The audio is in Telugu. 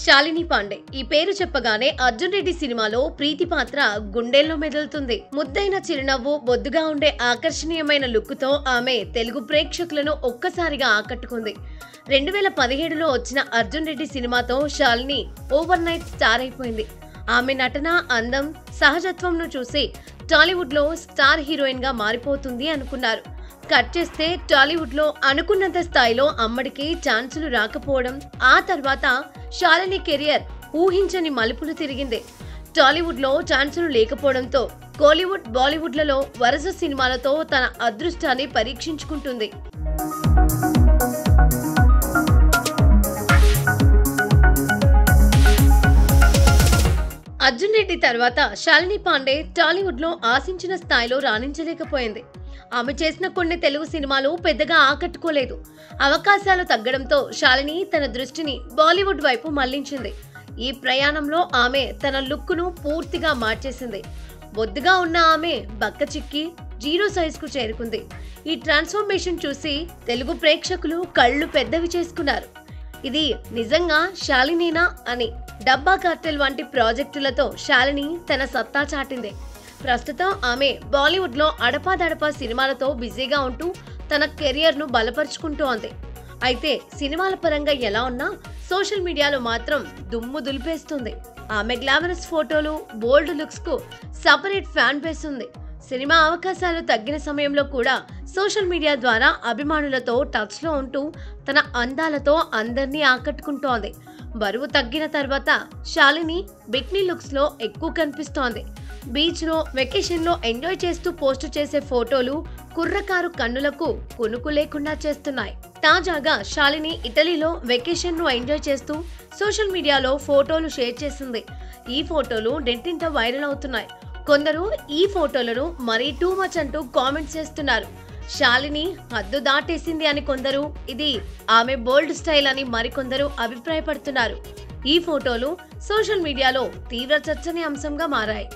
శాలిని పాండే ఈ పేరు చెప్పగానే అర్జున్ రెడ్డి సినిమాలో ప్రీతి పాత్ర గుండెల్లో మెదులుతుంది. ముద్దైన చిరునవ్వు, బొద్దుగా ఉండే ఆకర్షణీయమైన లుక్తో ఆమె తెలుగు ప్రేక్షకులను ఒక్కసారిగా ఆకట్టుకుంది. 2017లో వచ్చిన అర్జున్ రెడ్డి సినిమాతో శాలిని ఓవర్ నైట్ స్టార్ అయిపోయింది. ఆమె నటన, అందం, సహజత్వంను చూసి టాలీవుడ్ లో స్టార్ హీరోయిన్ గా మారిపోతుంది అనుకున్నారు. కట్ చేస్తే టాలీవుడ్ లో అనుకున్నంత స్థాయిలో అమ్మడికి ఛాన్సులు రాకపోవడం, ఆ తర్వాత శాలిని కెరియర్ ఊహించని మలుపులు తిరిగింది. టాలీవుడ్ లో ఛాన్సులు లేకపోవడంతో కోలీవుడ్, బాలీవుడ్లలో వరుస సినిమాలతో తన అదృష్టాన్ని పరీక్షించుకుంటుంది. అర్జున్ రెడ్డి తర్వాత శాలిని పాండే టాలీవుడ్ లో ఆశించిన స్థాయిలో రాణించలేకపోయింది. ఆమె చేసిన కొన్ని తెలుగు సినిమాలు పెద్దగా ఆకట్టుకోలేదు. అవకాశాలు తగ్గడంతో శాలిని తన దృష్టిని బాలీవుడ్ వైపు మళ్లించింది. ఈ ప్రయాణంలో ఆమె తన లుక్ను పూర్తిగా మార్చేసింది. బొద్దుగా ఉన్న ఆమె బక్క చిక్కి జీరో సైజ్కు చేరుకుంది. ఈ ట్రాన్స్ఫర్మేషన్ చూసి తెలుగు ప్రేక్షకులు కళ్ళు పెద్దవి చేసుకున్నారు. ఇది నిజంగా శాలినేనా అని. డబ్బా కార్టెల్ వంటి ప్రాజెక్టులతో శాలిని తన సత్తా చాటింది. ప్రస్తుతం ఆమె బాలీవుడ్ లో అడపాదడపా సినిమాలతో బిజీగా ఉంటూ తన కెరియర్ ను బలపరుచుకుంటోంది. అయితే సినిమాల పరంగా ఎలా ఉన్నా సోషల్ మీడియాలో మాత్రం దుమ్ము దులిపేస్తుంది. ఆమె గ్లామరస్ ఫోటోలు, బోల్డ్ లుక్స్ కు సపరేట్ ఫ్యాన్ బేస్ ఉంది. సినిమా అవకాశాలు తగ్గిన సమయంలో కూడా సోషల్ మీడియా ద్వారా అభిమానులతో టచ్ లో ఉంటూ తన అందాలతో అందరినీ ఆకట్టుకుంటోంది. బరువు తగ్గిన తర్వాత శాలిని బిక్నీ లుక్స్ లో ఎక్కువ కనిపిస్తోంది. బీచ్ లో, వెకేషన్ లో ఎంజాయ్ చేస్తూ పోస్టు చేసే ఫోటోలు కుర్రకారు కన్నులకు కునుకు లేకుండా చేస్తున్నాయి. తాజాగా శాలిని ఇటలీలో వెకేషన్ ను ఎంజాయ్ చేస్తూ సోషల్ మీడియాలో ఫోటోలు షేర్ చేసింది. ఈ ఫోటోలు నెట్టింట వైరల్ అవుతున్నాయి. కొందరు ఈ ఫోటోలను మరీ టూ మచ్ అంటూ కామెంట్స్ చేస్తున్నారు. శాలిని హద్దు దాటేసింది అని కొందరు, ఇది ఆమె బోల్డ్ స్టైల్ అని మరికొందరు అభిప్రాయపడుతున్నారు. ఈ ఫోటోలు సోషల్ మీడియాలో తీవ్ర చర్చనీయాంశంగా మారాయి.